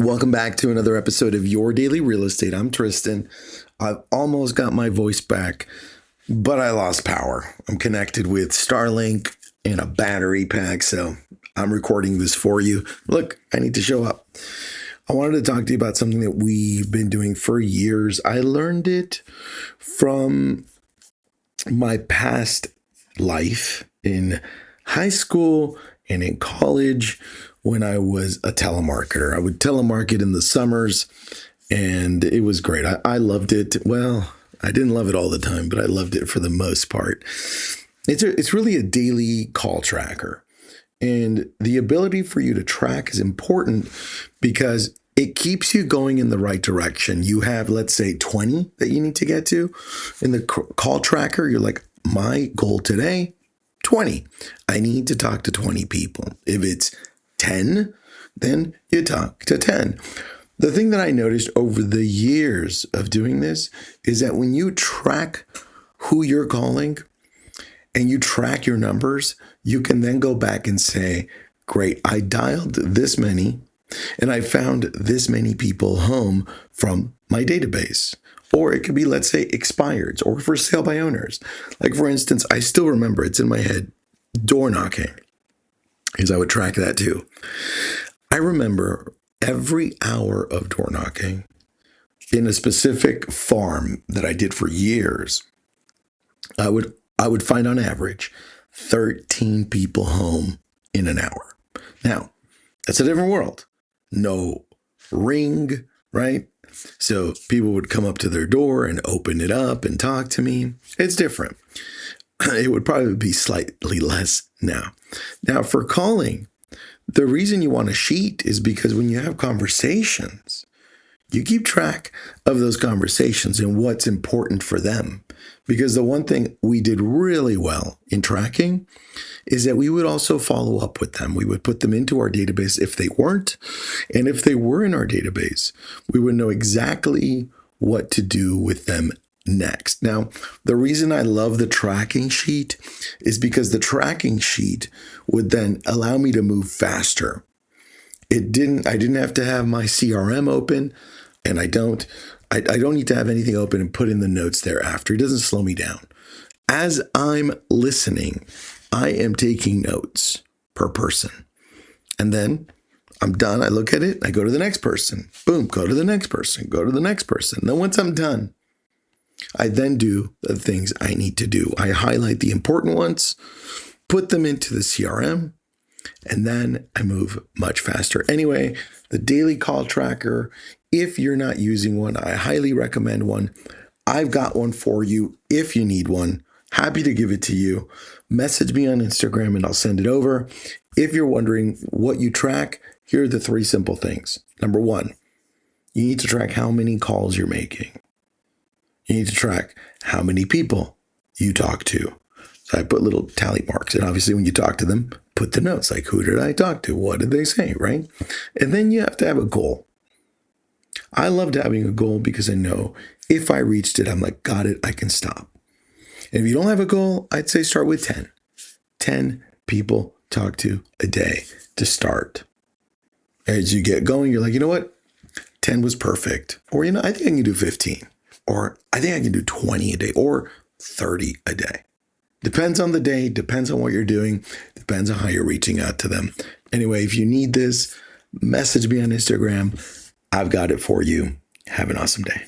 Welcome back to another episode of Your Daily Real Estate. I'm Tristan. I've almost got my voice back, but I lost power. I'm connected with Starlink and a battery pack, so I'm recording this for you. Look, I need to show up. I wanted to talk to you about something that we've been doing for years. I learned it from my past life in high school and in college when I was a telemarketer. I would telemarket in the summers, and it was great. I loved it. Well, I didn't love it all the time, but I loved it for the most part. It's really a daily call tracker. And the ability for you to track is important because it keeps you going in the right direction. You have, let's say, 20 that you need to get to. In the call tracker, you're like, my goal today, 20. I need to talk to 20 people. If it's 10, then you talk to 10. The thing that I noticed over the years of doing this is that when you track who you're calling and you track your numbers, you can then go back and say, great, I dialed this many and I found this many people home from my database. Or it could be, let's say, expireds or for sale by owners. Like, for instance, I still remember, it's in my head, door knocking, because I would track that too. I remember every hour of door knocking in a specific farm that I did for years, I would find on average 13 people home in an hour. Now, that's a different world. No ring, right? So people would come up to their door and open it up and talk to me. It's different. It would probably be slightly less now. Now, for calling, the reason you want a sheet is because when you have conversations, you keep track of those conversations and what's important for them. Because the one thing we did really well in tracking is that we would also follow up with them. We would put them into our database if they weren't. And if they were in our database, we would know exactly what to do with them next. Now, the reason I love the tracking sheet is because the tracking sheet would then allow me to move faster. I didn't have to have my CRM open, and I don't need to have anything open and put in the notes thereafter. It doesn't slow me down. As I'm listening, I am taking notes per person. And then I'm done. I look at it. I go to the next person. Boom, go to the next person. Go to the next person. Then once I'm done, I then do the things I need to do. I highlight the important ones, put them into the CRM, and then I move much faster. Anyway, the daily call tracker, if you're not using one, I highly recommend one. I've got one for you if you need one. Happy to give it to you. Message me on Instagram and I'll send it over. If you're wondering what you track, here are the 3 simple things. Number 1, you need to track how many calls you're making. You need to track how many people you talk to. So I put little tally marks. And obviously when you talk to them, put the notes like, who did I talk to? What did they say, right? And then you have to have a goal. I loved having a goal because I know if I reached it, I'm like, got it, I can stop. And if you don't have a goal, I'd say start with 10. 10 people talk to a day to start. As you get going, you're like, you know what? 10 was perfect. Or, I think I can do 15. Or I think I can do 20 a day or 30 a day. Depends on the day, depends on what you're doing, depends on how you're reaching out to them. Anyway, if you need this, message me on Instagram. I've got it for you. Have an awesome day.